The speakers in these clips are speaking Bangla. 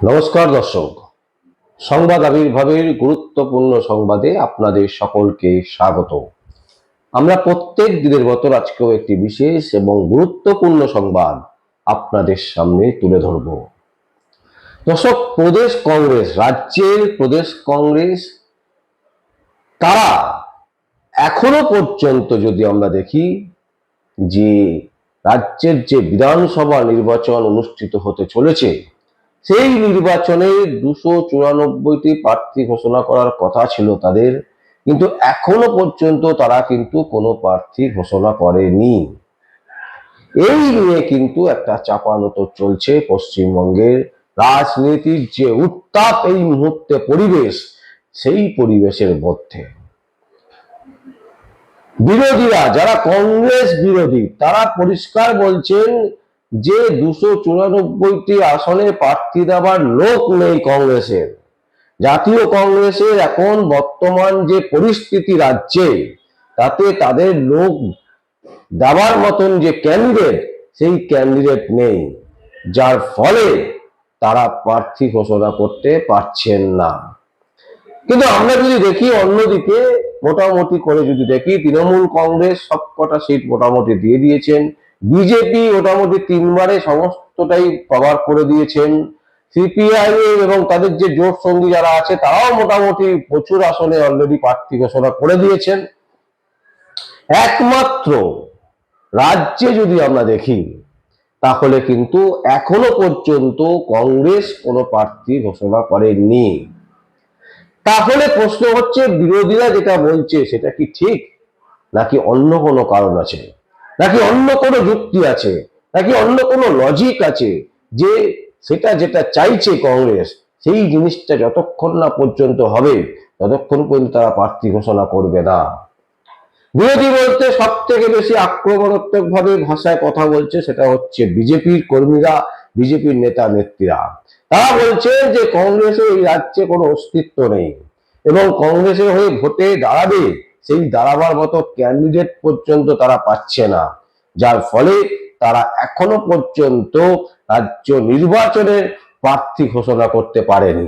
নমস্কার দর্শক, সংবাদ আবির্ভাবের গুরুত্বপূর্ণ সংবাদে আপনাদের সকলকে স্বাগত। আমরা প্রত্যেক দিনের মতো আজকেও একটি বিশেষ এবং গুরুত্বপূর্ণ সংবাদ আপনাদের সামনে তুলে ধরব। দর্শক, প্রদেশ কংগ্রেস, রাজ্যের প্রদেশ কংগ্রেস তারা এখনো পর্যন্ত যদি আমরা দেখি যে রাজ্যের যে বিধানসভা নির্বাচন অনুষ্ঠিত হতে চলেছে, সেই নির্বাচনে 294টি প্রার্থী ঘোষণা করার কথা ছিল তাদের, কিন্তু এখনো পর্যন্ত তারা কিন্তু কোনো প্রার্থী ঘোষণা করেনি। এই নিয়ে কিন্তু একটা চাপানোতর চলছে পশ্চিমবঙ্গের রাজনীতির যে উত্তাপ এই মুহূর্তে পরিবেশ, সেই পরিবেশের মধ্যে বিরোধীরা, যারা কংগ্রেস বিরোধী, তারা পরিষ্কার বলছেন যে 294টি আসনে প্রার্থী দেওয়ার লোক নেই কংগ্রেসের। জাতীয় কংগ্রেসের এখন বর্তমান যে পরিস্থিতি রাজ্যে, তাতে তাদের লোক দেওয়ার মতন যে ক্যান্ডিডেট, সেই ক্যান্ডিডেট নেই, যার ফলে তারা প্রার্থী ঘোষণা করতে পারছেন না। কিন্তু আমরা যদি দেখি অন্যদিকে, মোটামুটি করে যদি দেখি, তৃণমূল কংগ্রেস সবকটা সিট মোটামুটি দিয়ে দিয়েছেন, বিজেপি মোটামুটি 3বারে সমস্তটাই কভার করে দিয়েছেন, সিপিআইএম এবং তাদের যে জোট সঙ্গী যারা আছে তারাও মোটামুটি প্রচুর আসনে অলরেডি প্রার্থী ঘোষণা করে দিয়েছেন। একমাত্র রাজ্যে যদি আমরা দেখি, তাহলে কিন্তু এখনো পর্যন্ত কংগ্রেস কোনো প্রার্থী ঘোষণা করেননি। তাহলে প্রশ্ন হচ্ছে, বিরোধীরা যেটা বলছে সেটা কি ঠিক, নাকি অন্য কোনো কারণ আছে, নাকি অন্য কোনো যুক্তি আছে, নাকি অন্য কোনো লজিক আছে যে সেটা যেটা চাইছে কংগ্রেস, সেই জিনিসটা যতক্ষণ না পর্যন্ত হবে ততক্ষণ পর্যন্ত তারা প্রার্থী ঘোষণা করবে না। বিরোধী বলতে সব থেকে বেশি আক্রমণাত্মক ভাবে ভাষায় কথা বলছে সেটা হচ্ছে বিজেপির কর্মীরা, বিজেপির নেতা নেত্রীরা। তারা বলছে যে কংগ্রেসের এই রাজ্যে কোনো অস্তিত্ব নেই এবং কংগ্রেসের হয়ে ভোটে দাঁড়াবে সেই দাঁড়াবার মতো ক্যান্ডিডেট পর্যন্ত তারা পাচ্ছে না, যার ফলে তারা এখনো পর্যন্ত রাজ্য নির্বাচনের প্রার্থী ঘোষণা করতে পারেনি।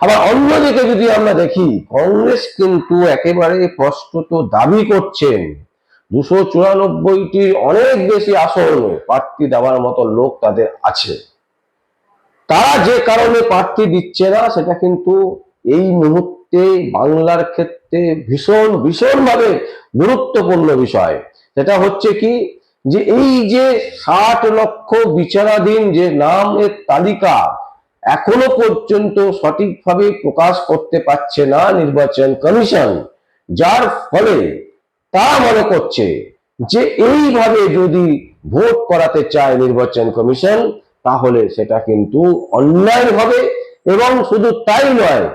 আবার অন্যদিকে যদি আমরা দেখি, কংগ্রেস কিন্তু একেবারে স্পষ্টত দাবি করছেন 294টির অনেক বেশি আসন প্রার্থী দেওয়ার মতো লোক তাদের আছে। তারা যে কারণে প্রার্থী দিচ্ছে না সেটা কিন্তু এই মুহূর্তে বাংলার ক্ষেত্রে ভীষণ ভীষণভাবে গুরুত্বপূর্ণ বিষয়। সেটা হচ্ছে কি, যে এই যে 60 লক্ষ বিচারাধীন যে নামের তালিকা এখনো পর্যন্ত সঠিকভাবে প্রকাশ করতে পারছে না নির্বাচন কমিশন, যার ফলে তারা মনে করছে যে এইভাবে যদি ভোট করাতে চায় নির্বাচন কমিশন, তাহলে সেটা কিন্তু অন্যায় হবে। এবং শুধু তাই নয়,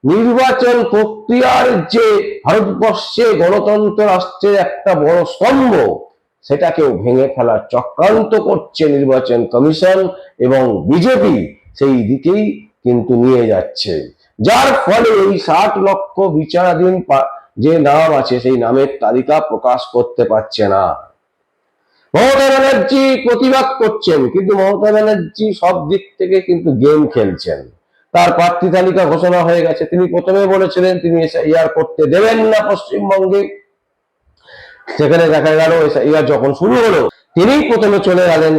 নির্বাচন প্রক্রিয়ার যে ভারতবর্ষে গণতন্ত্র রাষ্ট্রের একটা বড় স্তম্ভ, সেটাকেও ভেঙে ফেলার চক্রান্ত করছে নির্বাচন কমিশন এবং বিজেপি সেই দিকেই কিন্তু নিয়ে যাচ্ছে, যার ফলে এই 60 লক্ষ বিচারাধীন যে নাম আছে সেই নামের তালিকা প্রকাশ করতে পারছে না। মমতা ব্যানার্জি প্রতিবাদ করছেন, কিন্তু মমতা ব্যানার্জি সব দিক থেকে কিন্তু গেম খেলছেন। তার প্রার্থী তালিকা ঘোষণা হয়ে গেছে, তিনি প্রথমে বলেছিলেন তিনি এসআইআর করতে দেবেন না পশ্চিমবঙ্গে। সেখানে দেখা গেল এসআইআর যখন শুরু হলো, তিনি প্রথমে চলে গেলেন,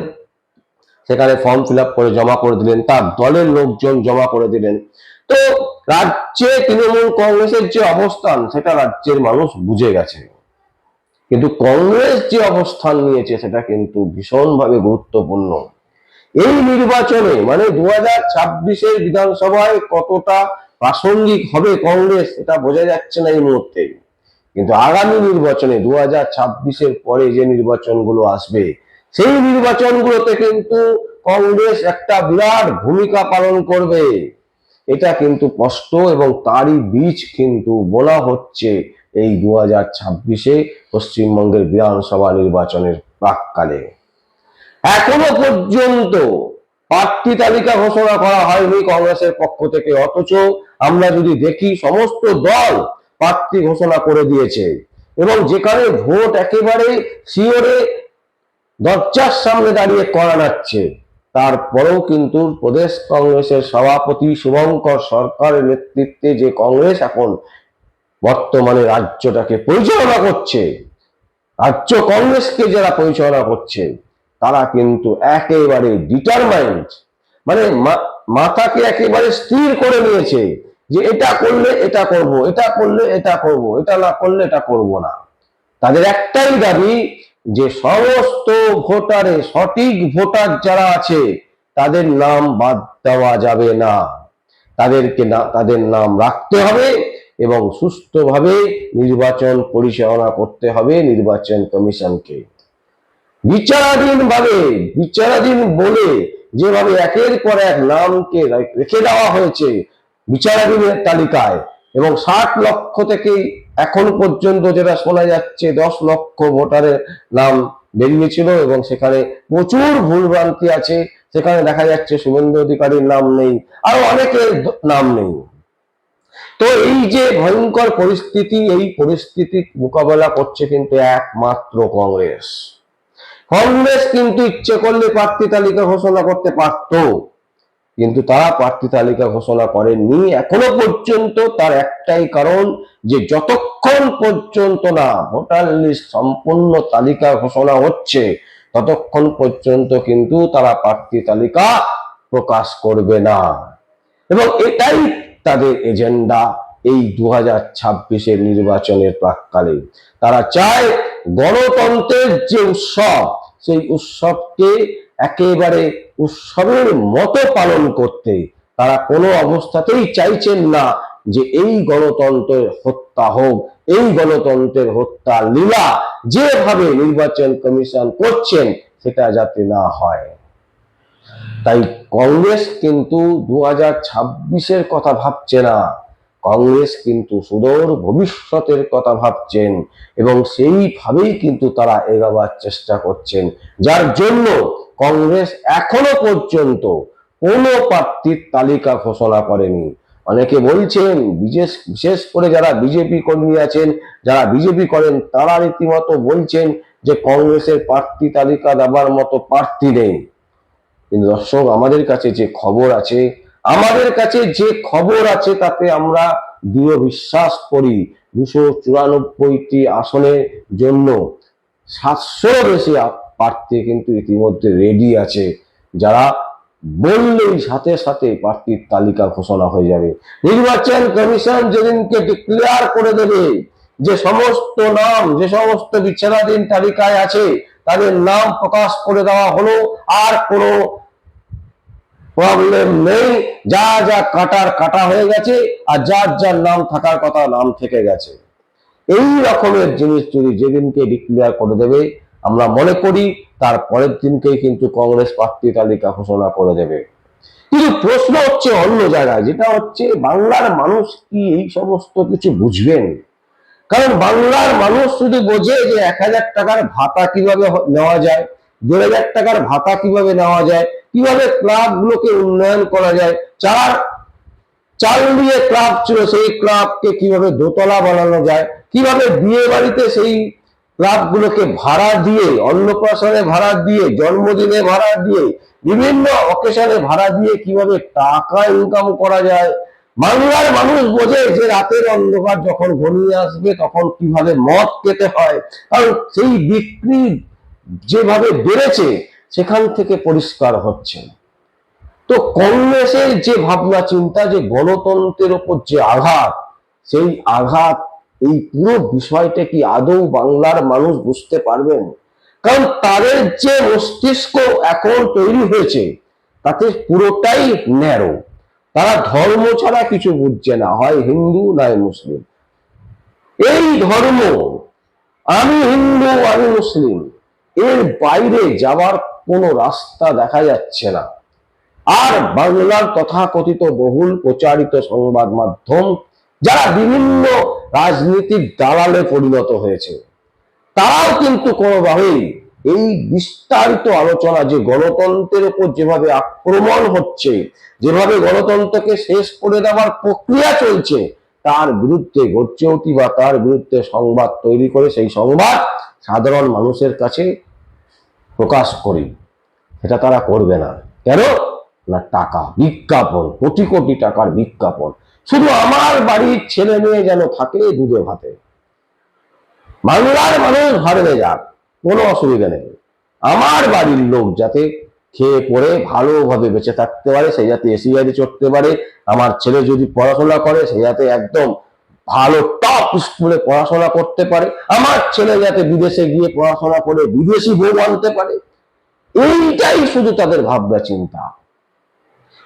সেখানে ফর্ম ফিল আপ করে জমা করে দিলেন, তার দলের লোকজন জমা করে দিলেন। তো রাজ্যে তৃণমূল কংগ্রেসের যে অবস্থান সেটা রাজ্যের মানুষ বুঝে গেছে, কিন্তু কংগ্রেস যে অবস্থান নিয়েছে সেটা কিন্তু ভীষণভাবে গুরুত্বপূর্ণ। এই নির্বাচনে মানে 2026-এর বিধানসভায় কতটা প্রাসঙ্গিক হবে কংগ্রেস এটা বোঝা যাচ্ছে না এই মুহূর্তে, কিন্তু আগামী নির্বাচনে 2026-এর পরে যে নির্বাচনগুলো আসবে, সেই নির্বাচনগুলোতে কিন্তু কংগ্রেস একটা বিরাট ভূমিকা পালন করবে, এটা কিন্তু স্পষ্ট। এবং তারই বীজ কিন্তু বলা হচ্ছে এই 2026-এ পশ্চিমবঙ্গের বিধানসভা নির্বাচনের প্রাককালে। এখনো পর্যন্ত প্রার্থী তালিকা ঘোষণা করা হয়নি কংগ্রেসের পক্ষ থেকে, অথচ আমরা যদি দেখি সমস্ত দল প্রার্থী ঘোষণা করে দিয়েছে এবং যেখানে ভোট একেবারে শিওরে দরজার সামনে দাঁড়িয়ে করা যাচ্ছে, তারপরেও কিন্তু প্রদেশ কংগ্রেসের সভাপতি শুভঙ্কর সরকারের নেতৃত্বে যে কংগ্রেস এখন বর্তমানে রাজ্যটাকে পরিচালনা করছে, রাজ্য কংগ্রেসকে যারা পরিচালনা করছে, তারা কিন্তু একেবারে ডিটারমাইন্ড, মানে মাথাকে একেবারে স্থির করে নিয়েছে যে এটা করলে এটা করব, এটা করলে এটা করব, এটা না করলে এটা করব না। তাদের একটাই দাবি যে সমস্ত ভোটারে, সঠিক ভোটার যারা আছে তাদের নাম বাদ দেওয়া যাবে না, তাদের নাম রাখতে হবে এবং সুষ্ঠুভাবে নির্বাচন পরিচালনা করতে হবে নির্বাচন কমিশনকে। বিচারাধীন বলে যেভাবে একের পর এক নামকে রেখে দেওয়া হয়েছে বিচারাধীনের তালিকায়, এবং 60 লক্ষ থেকে এখন পর্যন্ত যেটা শোনা যাচ্ছে 10 লক্ষ ভোটারের নাম বেরিয়েছিল এবং সেখানে প্রচুর ভুলভ্রান্তি আছে। সেখানে দেখা যাচ্ছে শুভেন্দু অধিকারীর নাম নেই, আরো অনেকের নাম নেই। তো এই যে ভয়ঙ্কর পরিস্থিতি, এই পরিস্থিতি মোকাবেলা করছে কিন্তু একমাত্র কংগ্রেস। কংগ্রেস কিন্তু ইচ্ছে করলে প্রার্থী তালিকা ঘোষণা করতে পারত, কিন্তু তারা প্রার্থী তালিকা ঘোষণা করেননি এখনো পর্যন্ত। তার একটাই কারণ যে যতক্ষণ পর্যন্ত না ভোটার লিস্ট সম্পূর্ণ তালিকা ঘোষণা হচ্ছে ততক্ষণ পর্যন্ত কিন্তু তারা প্রার্থী তালিকা প্রকাশ করবে না, এবং এটাই তাদের এজেন্ডা। এই 2026-এর নির্বাচনের প্রাক্কালে তারা চায় গণতন্ত্রের যে উৎসব, সেই উৎসবকে একেবারে উৎসবের মতো পালন করতে। তারা কোনো অবস্থাতেই চাইছেন না যে এই গণতন্ত্রের হত্যা হোক, এই গণতন্ত্রের হত্যা লীলা যেভাবে নির্বাচন কমিশন করছেন সেটা যাতে না হয়। তাই কংগ্রেস কিন্তু 2026-এর কথা ভাবছে না, কংগ্রেস কিন্তু সুদূর ভবিষ্যতের কথা ভাবছেন এবং সেইভাবেই কিন্তু তারা এগোবার চেষ্টা করছেন। যার জন্য কংগ্রেস এখনো পর্যন্ত কোনো প্রার্থীর তালিকা ঘোষণা করেনি। অনেকে বলছেন, বিশেষ করে যারা বিজেপি কর্মী আছেন, যারা বিজেপি করেন, তারা রীতিমতো বলছেন যে কংগ্রেসের প্রার্থী তালিকা দেওয়ার মতো প্রার্থী নেই। কিন্তু দর্শক, আমাদের কাছে যে খবর আছে তাতে আমরা দৃঢ় বিশ্বাস করি 294টি আসনের জন্য 700 বেশি প্রার্থী কিন্তু ইতিমধ্যে রেডি আছে, যারা বললেই সাথে সাথে প্রার্থীর তালিকা ঘোষণা হয়ে যাবে। নির্বাচন কমিশন যেদিনকে ডিক্লেয়ার করে দেবে যে সমস্ত নাম, যে সমস্ত বিচারাধীন তালিকায় আছে তাদের নাম প্রকাশ করে দেওয়া হলো, আর কোনো প্রবলেম নেই, যা যা কাটার কাটা হয়ে গেছে, আর যার যার নাম থাকার কথা নাম থেকে গেছে। এই রকমের জিনিস যদি যেদিনকে ডিক্লেয়ার করে দেবে, আমরা মনে করি তার পরের দিনকেই কিন্তু কংগ্রেস প্রার্থী তালিকা ঘোষণা করে দেবে। কিন্তু প্রশ্ন হচ্ছে অন্য জায়গায়, যেটা হচ্ছে বাংলার মানুষ কি এই সমস্ত কিছু বুঝবেন? কারণ বাংলার মানুষ শুধু বোঝে যে 1000 টাকার ভাতা কিভাবে নেওয়া যায়, 2000 টাকার ভাতা কিভাবে নেওয়া যায়, কিভাবে ক্লাবগুলোকে উন্নয়ন করা যায়। চাল দিয়ে ক্লাব ছিল, সেই ক্লাবকে কিভাবে দোতলা বানানো যায়, কিভাবে বিয়ে বাড়িতে সেই ক্লাবগুলোকে ভাড়া দিয়ে, অন্নপ্রাশনে ভাড়া দিয়ে, জন্মদিনে ভাড়া দিয়ে, বিভিন্ন অকেশনে ভাড়া দিয়ে কিভাবে টাকা ইনকাম করা যায়। বাংলার মানুষ বোঝে যে রাতের অন্ধকার যখন ঘনিয়ে আসবে তখন কিভাবে মদ খেতে হয়, কারণ সেই বিক্রি যেভাবে বেড়েছে সেখান থেকে পরিষ্কার হচ্ছে। তো কংগ্রেসের যে ভাবনা চিন্তা, যে গণতন্ত্রের উপর যে আঘাত, সেই আঘাত, এই পুরো বিষয়টা কি আদৌ বাংলার মানুষ বুঝতে পারবেন? কারণ তাদের যে মস্তিষ্ক এখন তৈরি হয়েছে তাতে পুরোটাই ন্যারো। তারা ধর্ম ছাড়া কিছু বুঝছে না, হয় হিন্দু নয় মুসলিম। এই ধর্ম, আমি হিন্দু আমি মুসলিম, এর বাইরে যাওয়ার কোনো রাস্তা দেখা যাচ্ছে না। আর বাংলার তথাকথিত বহুল প্রচারিত সংবাদ মাধ্যম, যারা বিভিন্ন রাজনীতির দালালে পরিণত হয়েছে, তারাও কিন্তু কোনোভাবেই এই বিস্তারিত আলোচনা, যে গণতন্ত্রের উপর যেভাবে আক্রমণ হচ্ছে, যেভাবে গণতন্ত্রকে শেষ করে দেওয়ার প্রক্রিয়া চলছে, তার বিরুদ্ধে গর্জে উঠি বা তার বিরুদ্ধে সংবাদ তৈরি করে সেই সংবাদ সাধারণ মানুষের কাছে প্রকাশ করি, এটা তারা করবে না। কেন না টাকা, বিজ্ঞাপন, কোটি কোটি টাকার বিজ্ঞাপন। শুধু আমার বাড়ির ছেলে মেয়ে যেন থাকে দুধে ভাতে, বাংলার মানুষ ভারতে যাক, কোনো অসুবিধা নেই, আমার বাড়ির লোক যাতে খেয়ে পড়ে ভালোভাবে বেঁচে থাকতে পারে, সে যাতে এসি গাড়ি চড়তে পারে, আমার ছেলে যদি পড়াশোনা করে সে যাতে একদম ভালো টপ স্কুলে পড়াশোনা করতে পারে, আমার ছেলে যাতে বিদেশে গিয়ে পড়াশোনা করে বিদেশি বউ আনতে পারে, এইটাই শুধু তাদের ভাবনা চিন্তা।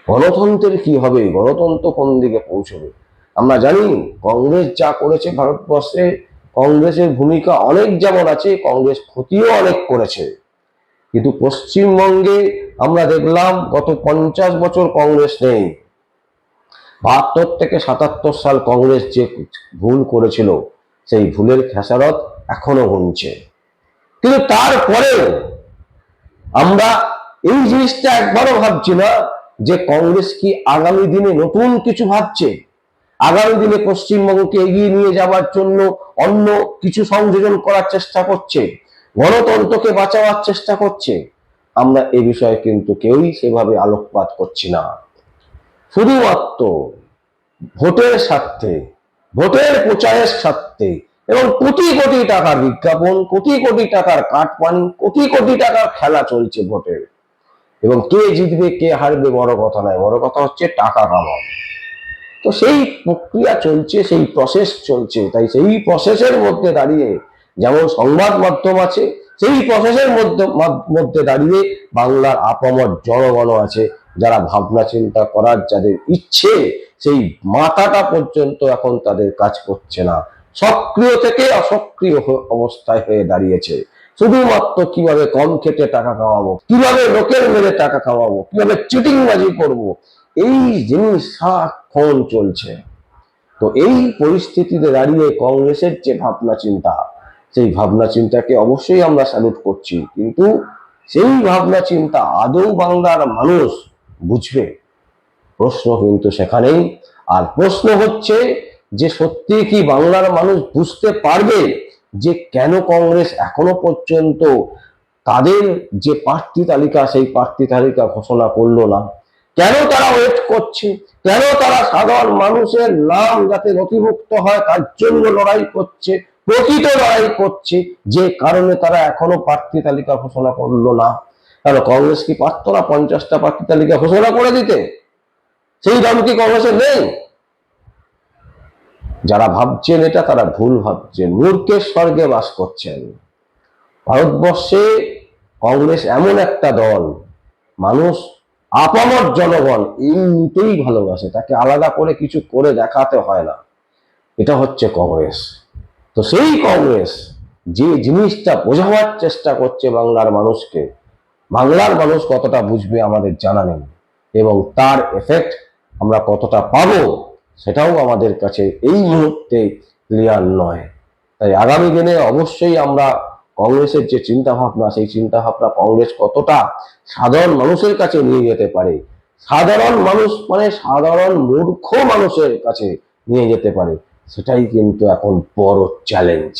গণতন্ত্রের কি হবে, গণতন্ত্র কোন দিকে পৌঁছবে? আমরা জানি কংগ্রেস যা করেছে ভারতবর্ষে, কংগ্রেসের ভূমিকা অনেক যেমন আছে, কংগ্রেস ক্ষতিও অনেক করেছে। কিন্তু পশ্চিমবঙ্গে আমরা দেখলাম গত 50 বছর কংগ্রেস নেই, 72 থেকে 77 সাল কংগ্রেস যে ভুল করেছিল সেই ভুলের খেসারত এখনো গুনছে। কিন্তু তারপরেও আমরা এই জিনিসটা একবারও ভাবছি না যে কংগ্রেস কি আগামী দিনে নতুন কিছু ভাবছে, আগামী দিনে পশ্চিমবঙ্গকে এগিয়ে নিয়ে যাওয়ার জন্য অন্য কিছু সংযোজন করার চেষ্টা করছে, গণতন্ত্রকে বাঁচাবার চেষ্টা করছে। আমরা এ বিষয়ে কিন্তু কেউই সেভাবে আলোকপাত করছি না। শুধুমাত্র ভোটের স্বার্থে, ভোটের প্রচারের স্বার্থে এবং কোটি কোটি টাকার বিজ্ঞাপন, কোটি কোটি টাকার কাটমানি, কোটি কোটি টাকার খেলা চলছে ভোটের। এবং কে জিতবে কে হারবে বড় কথা নয়, বড় কথা হচ্ছে টাকা কামানো। তো সেই প্রক্রিয়া চলছে, সেই প্রসেস চলছে। তাই সেই প্রসেসের মধ্যে দাঁড়িয়ে যেমন সংবাদ মাধ্যম আছে, সেই প্রসেসের মধ্যে দাঁড়িয়ে বাংলার আপামর জনগণ আছে, যারা ভাবনা চিন্তা করার যাদের ইচ্ছে, সেই মাথাটা পর্যন্ত এখন তাদের কাজ করছে না, সক্রিয় থেকে অসক্রিয় অবস্থায় হয়ে দাঁড়িয়েছে। শুধুমাত্র কিভাবে কম খেটে টাকা কামাবো, কিভাবে লোকের মেরে টাকা কামাবো, কিভাবে চিটিংবাজি করব, এই জিনিস সারাক্ষণ চলছে। তো এই পরিস্থিতিতে দাঁড়িয়ে কংগ্রেসের যে ভাবনা চিন্তা, সেই ভাবনা চিন্তাকে অবশ্যই আমরা স্যালুট করছি, কিন্তু সেই ভাবনা চিন্তা আদৌ বাংলার মানুষ বুঝবে? প্রশ্ন কিন্তু সেখানেই। আর প্রশ্ন হচ্ছে যে সত্যি কি বাংলার মানুষ বুঝতে পারবে যে কেন কংগ্রেস এখনো পর্যন্ত তাদের যে প্রার্থী তালিকা, সেই প্রার্থী তালিকা ঘোষণা করলো না? কেন তারা ওয়েট করছে? কেন তারা সাধারণ মানুষের নাম যাতে নথিভুক্ত হয় তার জন্য লড়াই করছে, প্রকৃত লড়াই করছে, যে কারণে তারা এখনো প্রার্থী তালিকা ঘোষণা করলো না? কারণ কংগ্রেস কি পারত না 50টা প্রার্থী তালিকা ঘোষণা করে দিতে? সেই দাম কি কংগ্রেসের নেই? যারা ভাবছেন এটা তারা ভুল ভাবছেন, মূর্খের স্বর্গে বাস করছেন। ভারতবর্ষে কংগ্রেস এমন একটা দল, মানুষ আপামর জনগণ এমনিতেই ভালোবাসে, তাকে আলাদা করে কিছু করে দেখাতে হয় না। এটা হচ্ছে কংগ্রেস। তো সেই কংগ্রেস যে জিনিসটা বোঝাবার চেষ্টা করছে বাংলার মানুষকে, বাংলার মানুষ কতটা বুঝবে আমাদের জানা নেই, এবং তার এফেক্ট আমরা কতটা পাবো সেটাও আমাদের কাছে এই মুহূর্তে ক্লিয়ার নয়। তাই আগামী দিনে অবশ্যই আমরা কংগ্রেসের যে চিন্তা ভাবনা, সেই চিন্তা ভাবনা কংগ্রেস কতটা সাধারণ মানুষের কাছে নিয়ে যেতে পারে, সাধারণ মানুষ মানে সাধারণ মূর্খ মানুষের কাছে নিয়ে যেতে পারে, সেটাই কিন্তু এখন বড় চ্যালেঞ্জ।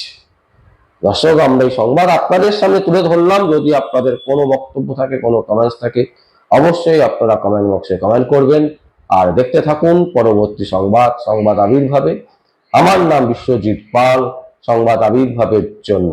দর্শক, আমরা এই সংবাদ আপনাদের সামনে তুলে ধরলাম। যদি আপনাদের কোনো বক্তব্য থাকে, কোনো কমেন্টস থাকে, অবশ্যই আপনারা কমেন্ট বক্সে কমেন্ট করবেন। আর দেখতে থাকুন পরবর্তী সংবাদ, সংবাদ আবির্ভাবে। আমার নাম বিশ্বজিৎ পাল, সংবাদ আবির্ভাবের জন্য।